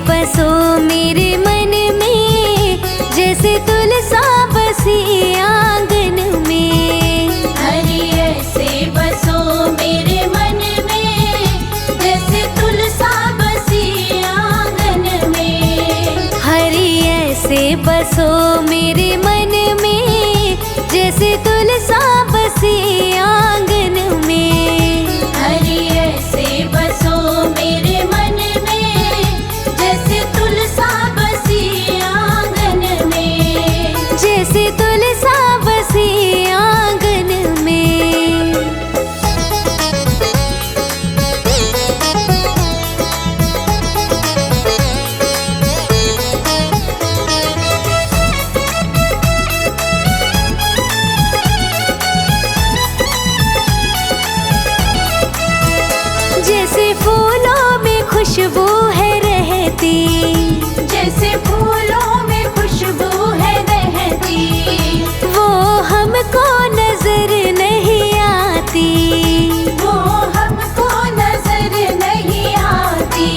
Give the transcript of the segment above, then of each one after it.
बसो मेरे मन में, जैसे तुलसा बसी आंगन में। हरि ऐसे बसो मेरे मन में, जैसे तुलसा बसी आंगन में। हरि ऐसे बसो मेरे मन में, जैसे तुलसा बसी आंगन में। हरि ऐसे बसो मेरे मन में, जैसे तुलसा बसी आंगन में। जैसे तुलसा बसी आंगन में। जैसे फूलों में खुशबू है रहती, जैसे फूलों में खुशबू है रहती, वो हमको नजर नहीं आती। वो हमको नजर नहीं आती।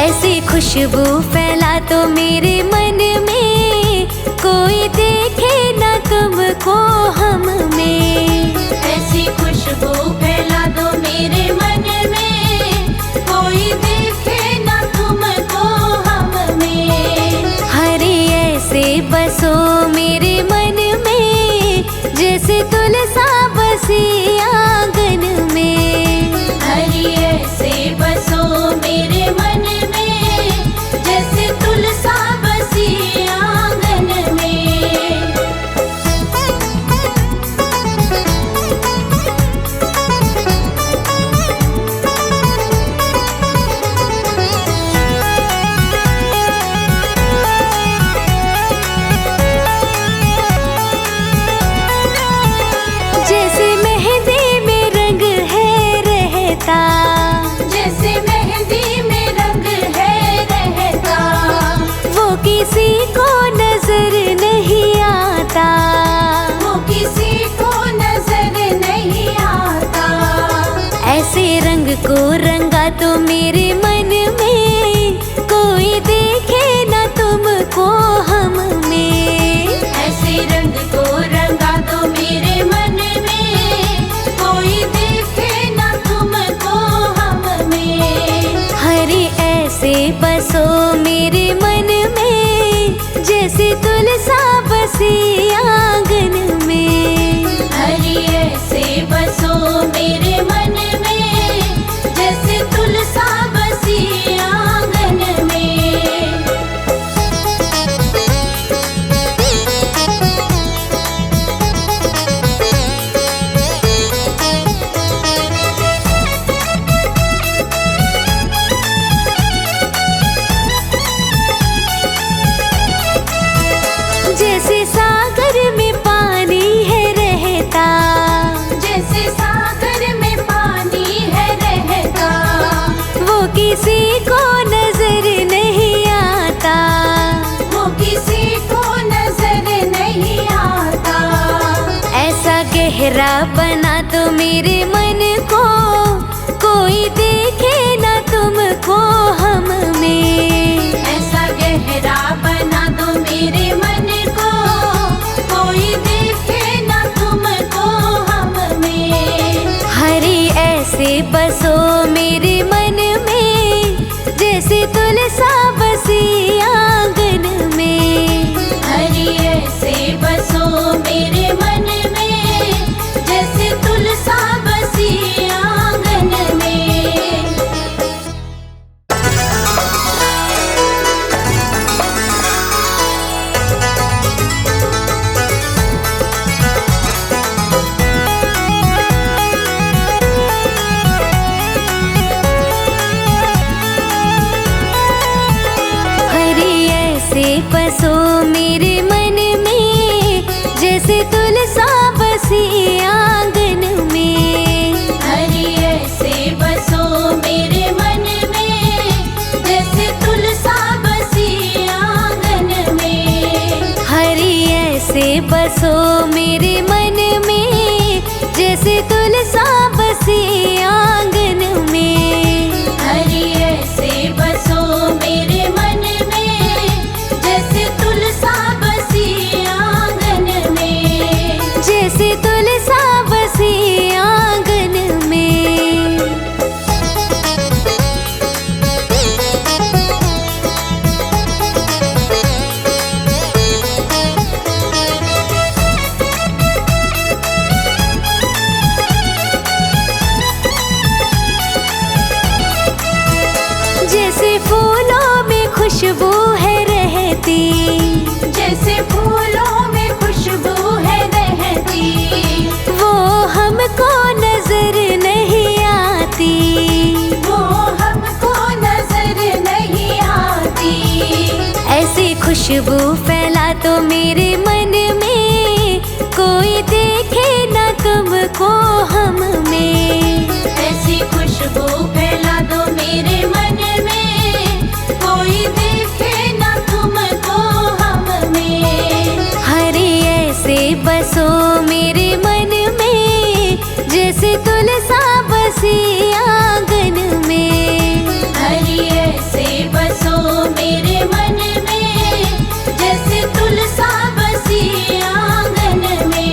ऐसी खुशबू फैला तो मेरे मन में, कोई देखे न तुमको हम में। ऐसी खुशबू फैला दो मेरे मन में, कोई देखे ना तुमको हम में। हरि ऐसे बसो मेरे मन में, जैसे तुलसा बसी आंगन में। हरि ऐसे बसो मेरे मन में, जैसे तुलसा बसी आंगन में। जैसे मेहंदी में रंग है रहता, जैसे मेहंदी में रंग है रहता, वो किसी को नजर नहीं आता। वो किसी को नजर नहीं आता। ऐसे रंग को रंगा तो मेरे मन में, कोई देखे न तुमको हम में। ऐसे रंग को रंगा दो मेरे मन में, कोई देखे ना तुमको हम में। हरि ऐसे बसो मेरे मन में, जैसे तुलसा बसी आंगन में। हरि ऐसे बसो मेरे मन में, जैसे तुलसा बसी आंगन में। जैसे सागर में पानी है रहता, जैसे सागर में पानी है रहता, वो किसी को नजर नहीं आता। वो किसी को नजर नहीं आता। ऐसा गहरा बना तो मेरे मन को, कोई देखे न तुमको हम में। ऐसा गहरा बना दो मेरे मन को, कोई देखे ना तुमको हम में। हरि ऐसे बसो मेरे मन में, जैसे तुलसा बसी आंगन में। हरि ऐसे बसो मेरे मन में, जैसे तुलसा बसी आंगन में। हरि ऐसे बसो मेरे मन में, जैसे तुलसा बसी आंगन में। हरि ऐसे बसो मेरे मन में, जैसे तुलसा बसी आंगन में। हरि ऐसे बसो मेरे मन में, जैसे तुलसा बसी आंगन में। हरि ऐसे बसो मेरे खुशबू फैला तो मेरे मन में, कोई देखे ना तुमको हम में। ऐसी खुशबू फैला दो मेरे मन में, कोई देखे ना तुमको हम में। हरे ऐसे बसो मेरे मन में, जैसे तुलसा बसी आंगन में। हरि ऐसे बसो मेरे मन में, जैसे तुलसा बसी आंगन में।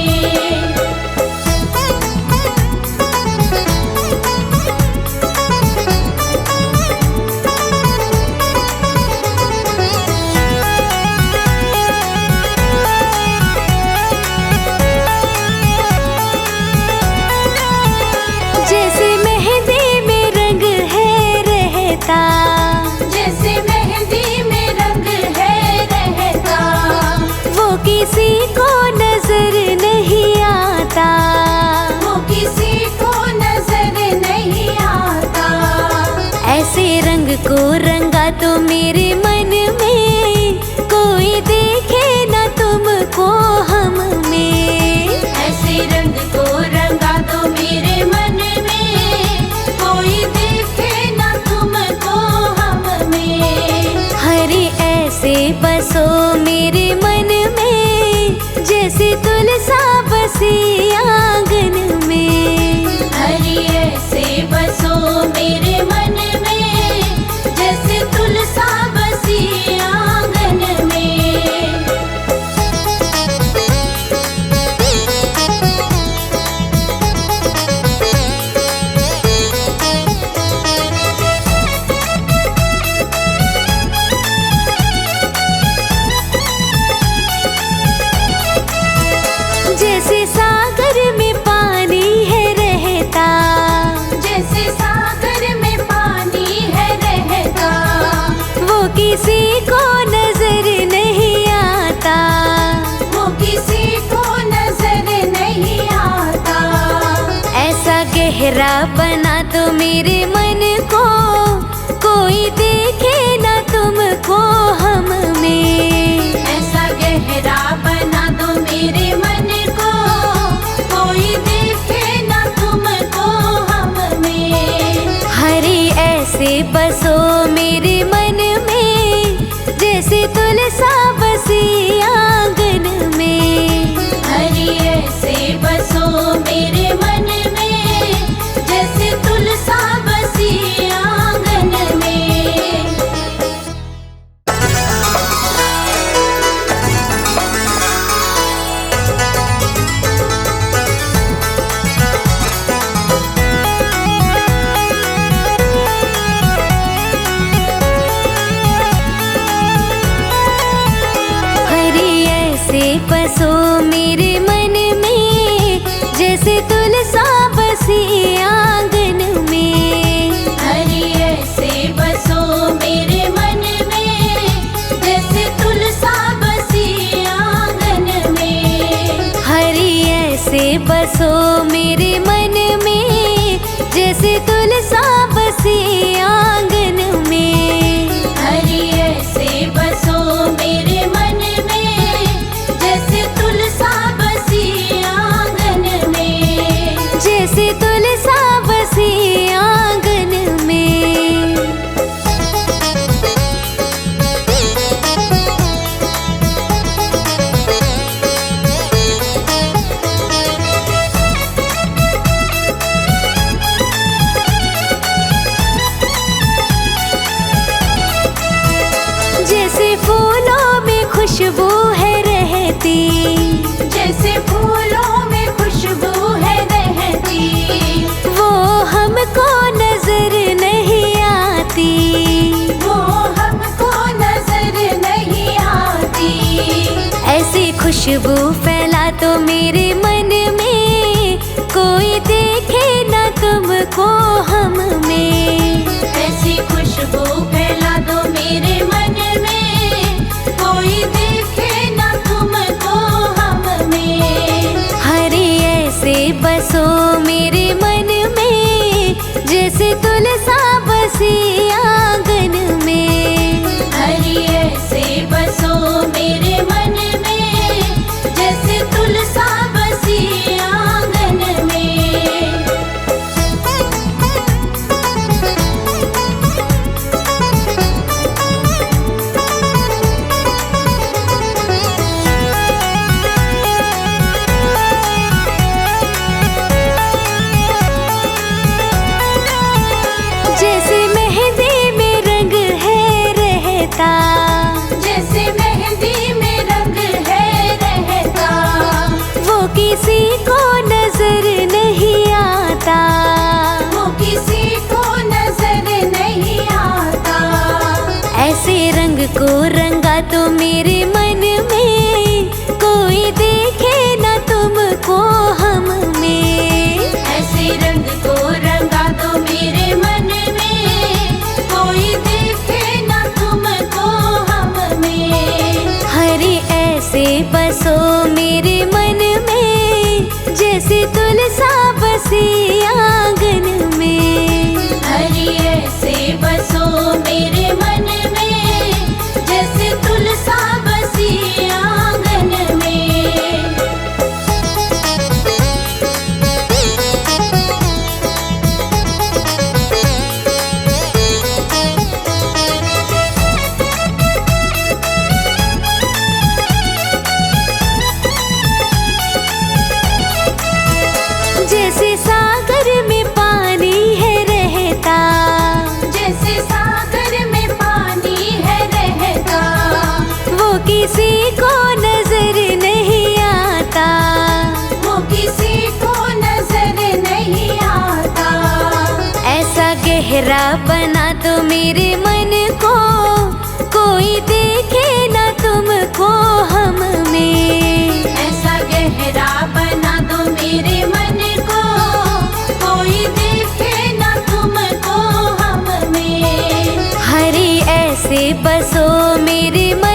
जैसे मेहंदी में रंग है रहता, जैसे मेहंदी में रंग है रहता, वो किसी को नजर नहीं आता। वो किसी को नजर नहीं आता। ऐसे रंग को रंगा तो मेरे मन में, कोई देखे ना तुमको हम में। ऐसे रंग को रंगा दो मेरे मन में, कोई देखे ना तुमको हम में। हरे ऐसे बसो मेरे मन में, जैसे तुलसा बसी आंगन में। हरि ऐसे बसो मेरे मन में, जैसे तुलसा बसी आंगन में। जैसे सागर में पानी है रहता, जैसे सागर में पानी है रहता, वो किसी को नजर नहीं आता। वो किसी को नजर नहीं आता। ऐसा गहरा बना तो मेरे मन को, कोई देखे ना तुमको हम में। ऐसा गहरा बना दो मेरे मन को, कोई देखे ना तुमको हम में। हरे ऐसे बसो मेरे मन में, जैसे तुलसा बसी आंगन में। हरि ऐसे बसो मेरे मन में, जैसे तुलसा बसी आंगन में। हरे ऐसे बसो मेरे मन में, जैसे तुलसा बसी आंगन में। हरि ऐसे बसो मेरे मन में, जैसे तुलसा बसी आंगन में। हरे ऐसे बसो मेरे मन में, जैसे तुलसा बसी आंगन में। हरि ऐसे बसो मेरे मन में, जैसे तुलसा बसी आंगन में। जैसे तुलसा बसी आंगन में। जैसे फूलों में खुशबू है रहती, जैसे फूलों में खुशबू है रहती, वो हमको नजर नहीं आती। वो हमको नजर नहीं आती। ऐसी खुशबू फैला तो मेरे मन में, कोई देखे ना तुमको हम में। ऐसी खुशबू फैला दो मेरे मन में, कोई देखे ना तुमको हम में। हरे ऐसे बसो मेरे मन में, जैसे तुलसा बसी आंगन में। हरि ऐसे बसो को रंगा तो मेरे मन में, कोई देखे ना तुमको हम में। ऐसे रंग को रंगा दो मेरे मन में, कोई देखे ना तुमको हम में। हरे ऐसे बसो मेरे मन में, जैसे तुलसा बसी आंगन में। हरि ऐसे बसो मेरे मन में, जैसे तुलसा बसी आंगन में। जैसे सागर में पानी है रहता, जैसे सागर में पानी है रहता, वो किसी को नजर नहीं आता। वो किसी को नजर नहीं आता। ऐसा गहरा बना तो मेरे मन को, कोई देखे ना तुमको हम में। ऐसा गहरा बना दो मेरे मन को, कोई देखे ना तुमको हम में। हरे ऐसे बसो मेरे मन